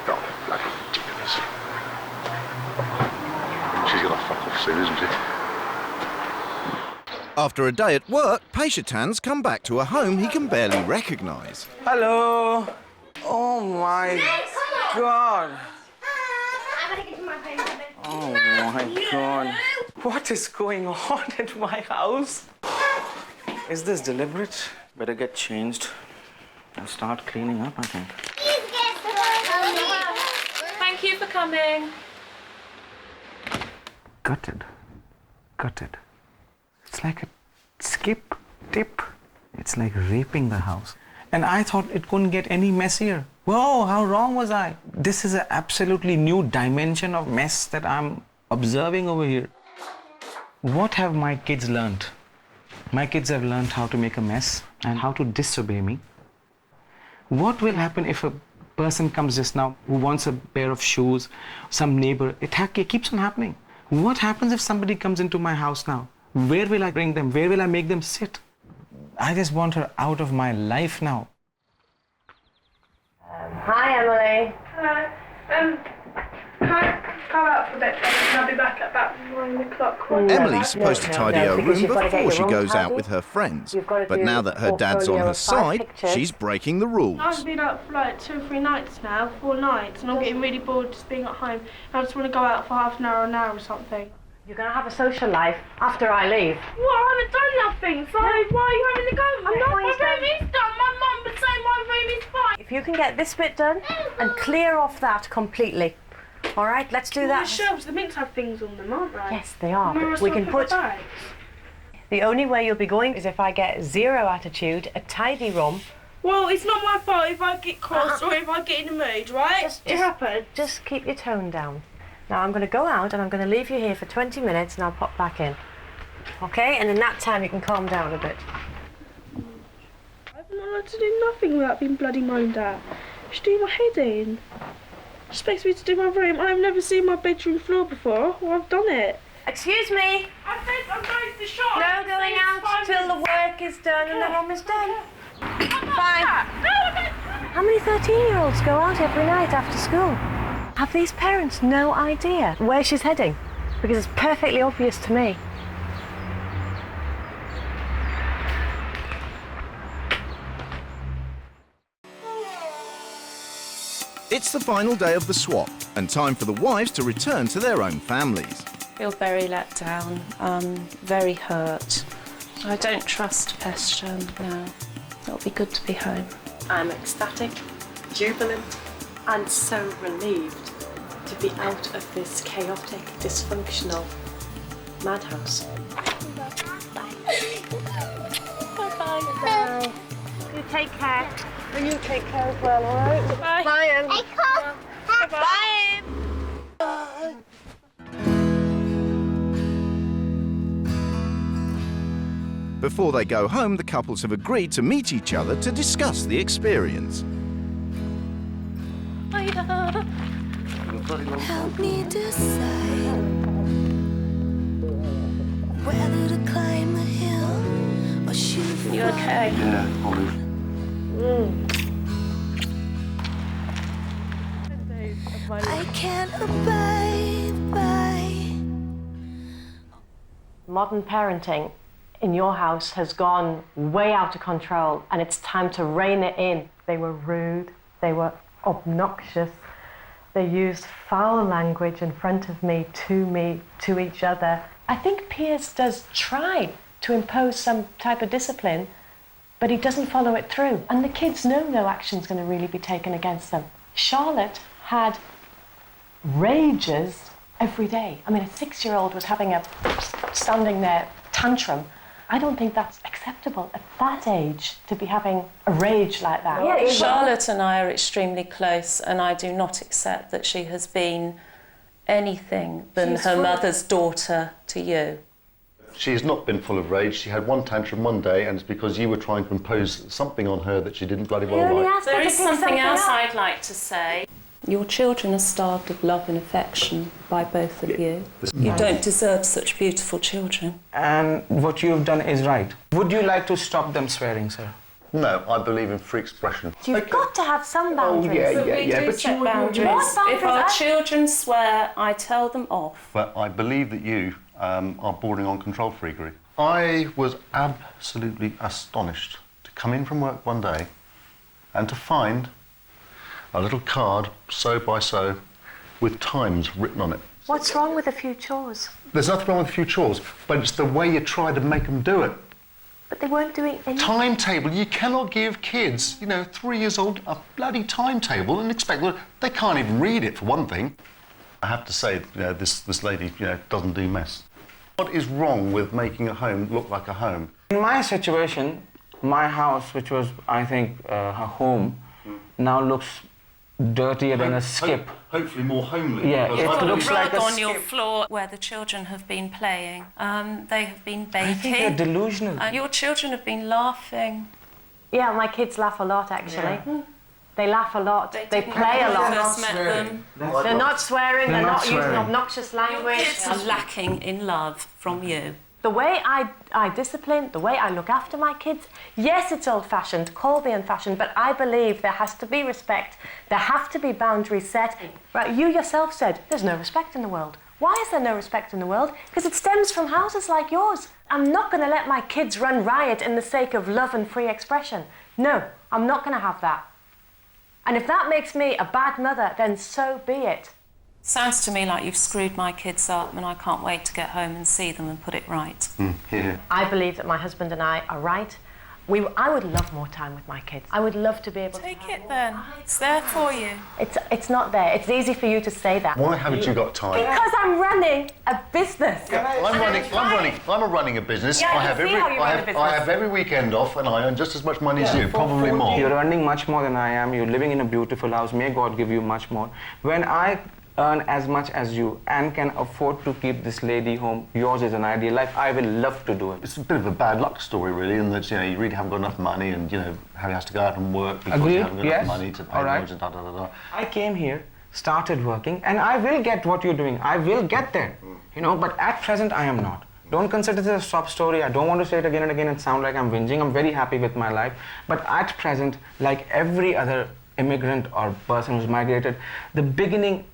Speaker 10: Oh, bloody ridiculous. She's gonna fuck off soon, isn't she?
Speaker 1: After a day at work, Paishatan's come back to a home he can barely recognise.
Speaker 3: Hello. Oh my God. Oh my God. What is going on at my house? Is this deliberate? Better get changed and start cleaning up, I think.
Speaker 7: Thank you for coming.
Speaker 3: Gutted. Gutted. It's like a skip, dip. It's like raping the house. And I thought it couldn't get any messier. Whoa, how wrong was I? This is an absolutely new dimension of mess that I'm observing over here. What have my kids learned? My kids have learned how to make a mess and how to disobey me. What will happen if a person comes just now who wants a pair of shoes, some neighbor? It keeps on happening. What happens if somebody comes into my house now? Where will I bring them? Where will I make them sit? I just want her out of my life now.
Speaker 4: Hi, Emily.
Speaker 8: Hello. Can I go out for a bit and I'll be back at about 9 o'clock?
Speaker 1: Emily's supposed to tidy her
Speaker 4: because
Speaker 1: room
Speaker 4: you've got to get
Speaker 1: before
Speaker 4: your
Speaker 1: she
Speaker 4: room
Speaker 1: goes out
Speaker 4: tidy.
Speaker 1: with her friends.
Speaker 4: You've got to
Speaker 1: But
Speaker 4: do
Speaker 1: now that her dad's on
Speaker 4: portfolio
Speaker 1: her
Speaker 4: of 5
Speaker 1: side,
Speaker 4: pictures.
Speaker 1: she's breaking the rules.
Speaker 8: I've been out for like 2 or 3 nights now, 4 nights, and I'm getting really bored just being at home. I just want to go out for half an hour or something.
Speaker 4: You're going to have a social life after I leave.
Speaker 8: Well, I haven't done nothing, so why are you having to go with
Speaker 4: I'm
Speaker 8: it?
Speaker 4: not
Speaker 8: My
Speaker 4: going to
Speaker 8: room is done. My mum would say my room is fine.
Speaker 4: If you can get this bit done and clear off that completely. All right, let's do
Speaker 8: The
Speaker 4: that.
Speaker 8: shelves, they're meant to have things on them, aren't they?
Speaker 4: Yes, they are,
Speaker 8: Where
Speaker 4: but
Speaker 8: else
Speaker 4: we
Speaker 8: do I
Speaker 4: can
Speaker 8: put
Speaker 4: put...
Speaker 8: the bags?
Speaker 4: The only way you'll be going is if I get zero attitude, a tidy room.
Speaker 8: Well, it's not my fault if I get cross or if I get in the mood, right? It happens.
Speaker 4: Just keep your tone down. Now I'm going to go out and I'm going to leave you here for 20 minutes and I'll pop back in. Okay? And in that time you can calm down a bit.
Speaker 8: I'm not allowed to do nothing without being bloody moaned at. Just do my head in. Expects me to do my room. I've never seen my bedroom floor before. Well, I've done it.
Speaker 4: Excuse me?
Speaker 8: I said I'm going to the shop.
Speaker 4: No going out till the work is done and the room is done. Fine.
Speaker 8: No, I don't.
Speaker 4: How many 13-year-olds go out every night after school? Have these parents no idea where she's heading? Because it's perfectly obvious to me.
Speaker 1: It's the final day of the swap and time for the wives to return to their own families.
Speaker 7: I feel very let down, very hurt. I don't trust Pasan now. It'll be good to be home.
Speaker 12: I'm ecstatic, jubilant, and so relieved to be out of this chaotic, dysfunctional madhouse.
Speaker 4: Bye. You take care. And you take care as well, all right? Bye. Bye, Em.
Speaker 5: Bye.
Speaker 1: Before they go home, the couples have agreed to meet each other to discuss the experience.
Speaker 5: Help me decide whether to climb the hill or shoot.
Speaker 7: You okay?
Speaker 2: Yeah, Ollie.
Speaker 5: I can't abide by.
Speaker 4: Modern parenting in your house has gone way out of control, and it's time to rein it in. They were rude, they were obnoxious, they used foul language in front of me, to each other. I think Piers does try to impose some type of discipline, but he doesn't follow it through. And the kids know no action's going to really be taken against them. Charlotte had rages every day. I mean, a 6-year-old was having a standing there tantrum. I don't think that's acceptable at that age to be having a rage like that.
Speaker 7: Yeah, Charlotte and I are extremely close, and I do not accept that she has been anything than her mother's daughter to you.
Speaker 2: She has not been full of rage. She had one tantrum one day, and it's because you were trying to impose something on her that she didn't bloody well like.
Speaker 7: There is something else I'd like to say. Your children are starved of love and affection by both of you. You don't deserve such beautiful children.
Speaker 11: And what you've done is right. Would you like to stop them swearing, sir?
Speaker 2: No, I believe in free expression.
Speaker 4: You've got to have some boundaries.
Speaker 7: We do set boundaries. If our children swear, I tell them off.
Speaker 2: But I believe that you are bordering on control freakery. I was absolutely astonished to come in from work one day and to find a little card, sew by sew, with times written on it.
Speaker 4: What's wrong with a few chores?
Speaker 2: There's nothing wrong with a few chores, but it's the way you try to make them do it.
Speaker 4: But they weren't doing anything.
Speaker 2: Timetable. You cannot give kids, 3 years old, a bloody timetable and expect them. They can't even read it, for one thing. I have to say, this lady, doesn't do mess. What is wrong with making a home look like a home?
Speaker 11: In my situation, my house, which was, I think, her home, now looks dirtier than a skip.
Speaker 2: Hopefully more homely.
Speaker 11: Yeah, it looks like a
Speaker 7: on your floor where the children have been playing. They have been baking.
Speaker 11: I think they're delusional.
Speaker 7: Your children have been laughing.
Speaker 4: Yeah, my kids laugh a lot, actually. Yeah. They laugh a lot. They play a lot.
Speaker 7: First met them.
Speaker 4: They're not swearing. They're not using obnoxious language.
Speaker 7: Your kids are lacking in love from you.
Speaker 4: The way I discipline, the way I look after my kids, yes, it's old-fashioned, call me old-fashioned, but I believe there has to be respect. There have to be boundaries set. Right, you yourself said there's no respect in the world. Why is there no respect in the world? Because it stems from houses like yours. I'm not going to let my kids run riot in the sake of love and free expression. No, I'm not going to have that. And if that makes me a bad mother, then so be it.
Speaker 7: Sounds to me like you've screwed my kids up, and I can't wait to get home and see them and put it right.
Speaker 2: Yeah.
Speaker 4: I believe that my husband and I are right. I would love more time with my kids. I would love to be able to...
Speaker 7: Take it then. It's there for you.
Speaker 4: It's not there. It's easy for you to say that.
Speaker 2: Why haven't you got time?
Speaker 4: Because I'm running a business.
Speaker 2: I'm running a business.
Speaker 4: Yeah,
Speaker 2: I have every weekend off, and I earn just as much money as you, probably more.
Speaker 11: You're earning much more than I am. You're living in a beautiful house. May God give you much more. When I earn as much as you and can afford to keep this lady home, yours is an ideal life. I will love to do it.
Speaker 2: It's a bit of a bad luck story, really, in that you really haven't got enough money, and Harry has to go out and work because you haven't got enough money to pay loans and da.
Speaker 11: I came here, started working, and I will get what you're doing. I will get there, But at present, I am not. Don't consider this a sob story. I don't want to say it again and again and sound like I'm whinging. I'm very happy with my life, but at present, like every other immigrant or person who's migrated, the beginning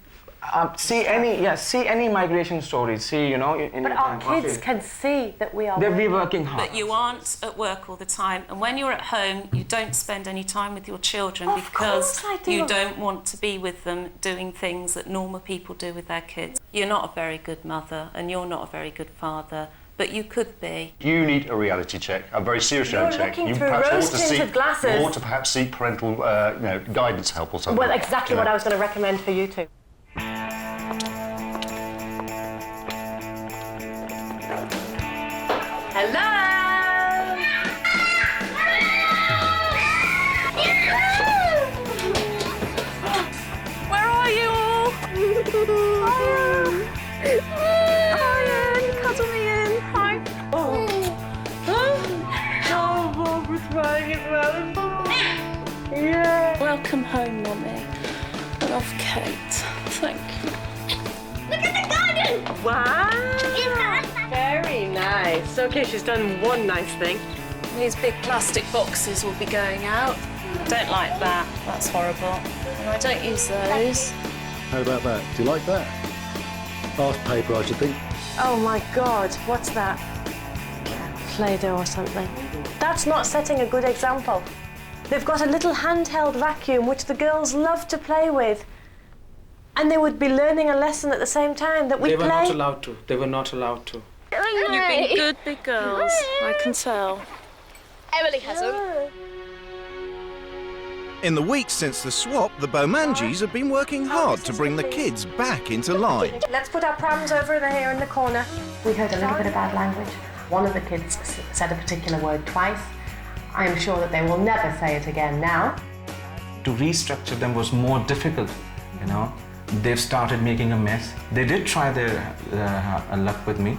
Speaker 3: See any migration stories. See, you know.
Speaker 4: But our kids can see that we are.
Speaker 3: They'll be working hard.
Speaker 7: But you aren't at work all the time, and when you're at home, you don't spend any time with your children because you don't want to be with them doing things that normal people do with their kids. You're not a very good mother, and you're not a very good father. But you could be.
Speaker 2: You need a reality check, a very serious reality check.
Speaker 4: You perhaps
Speaker 2: ought to perhaps seek parental guidance help or something.
Speaker 4: Well, exactly what I was going to recommend for you two. Hello!
Speaker 7: Where are you all? Hiya! Cuddle me in. Hi.
Speaker 8: Oh, Barbara's crying as well. Yeah.
Speaker 7: Welcome home, Mummy. I love Kate. Thank you.
Speaker 13: Look at the garden!
Speaker 4: Wow! Very nice. OK, she's done one nice thing.
Speaker 7: These big plastic boxes will be going out. Don't like that. That's horrible. And I don't use those.
Speaker 2: How about that? Do you like that? Art paper, I should think.
Speaker 4: Oh my God, what's that? Play-Doh or something. That's not setting a good example. They've got a little handheld vacuum which the girls love to play with. And they would be learning a lesson at the same time that we play.
Speaker 11: They were not allowed to. They were not allowed to.
Speaker 7: You've been good big girls, I can tell.
Speaker 8: Emily hasn't.
Speaker 1: In the weeks since the swap, the Bomangis have been working hard to bring the kids back into line.
Speaker 4: Let's put our prams over there in the corner. We heard a little bit of bad language. One of the kids said a particular word twice. I am sure that they will never say it again now.
Speaker 3: To restructure them was more difficult, you know. They've started making a mess. They did try their luck with me.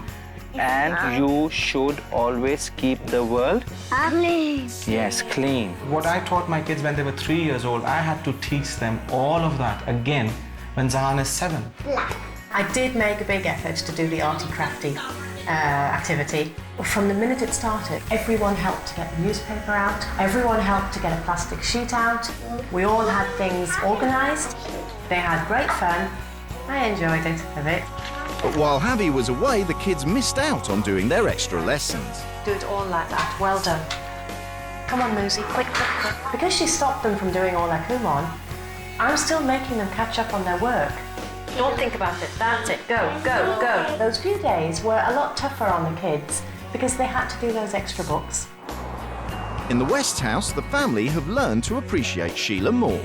Speaker 3: And you should always keep the world
Speaker 13: clean.
Speaker 3: Yes, clean. What I taught my kids when they were 3 years old, I had to teach them all of that again when Zahan is 7.
Speaker 4: I did make a big effort to do the arty crafty activity. From the minute it started, everyone helped to get the newspaper out, everyone helped to get a plastic sheet out. We all had things organised. They had great fun. I enjoyed it a bit.
Speaker 1: But while Javi was away, the kids missed out on doing their extra lessons.
Speaker 4: Do it all like that. Well done. Come on, Musi, quick, quick, quick. Because she stopped them from doing all their kumon, I'm still making them catch up on their work. Don't think about it. That's it. Go, go, go. Those few days were a lot tougher on the kids because they had to do those extra books.
Speaker 1: In the West House, the family have learned to appreciate Sheila more.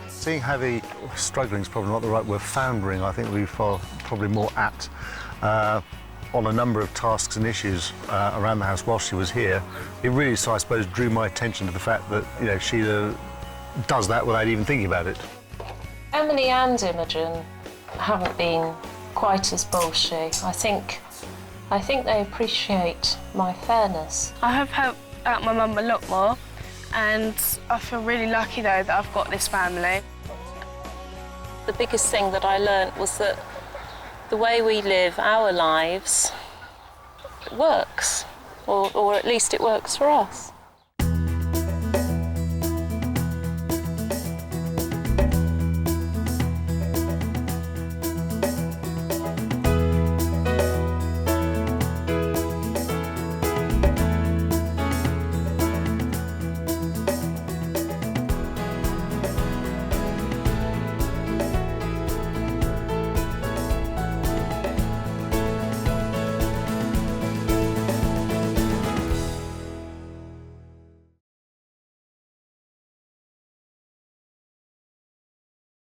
Speaker 2: Seeing Javi struggling is probably not the right word. Foundering, I think we feel probably more apt on a number of tasks and issues around the house while she was here. It really, so I suppose, drew my attention to the fact that, you know, Sheila does that without even thinking about it.
Speaker 7: Emily and Imogen haven't been quite as bolshy. I think they appreciate my fairness.
Speaker 8: I have helped out my mum a lot more, and I feel really lucky though that I've got this family.
Speaker 7: The biggest thing that I learnt was that the way we live our lives works, or at least it works for us.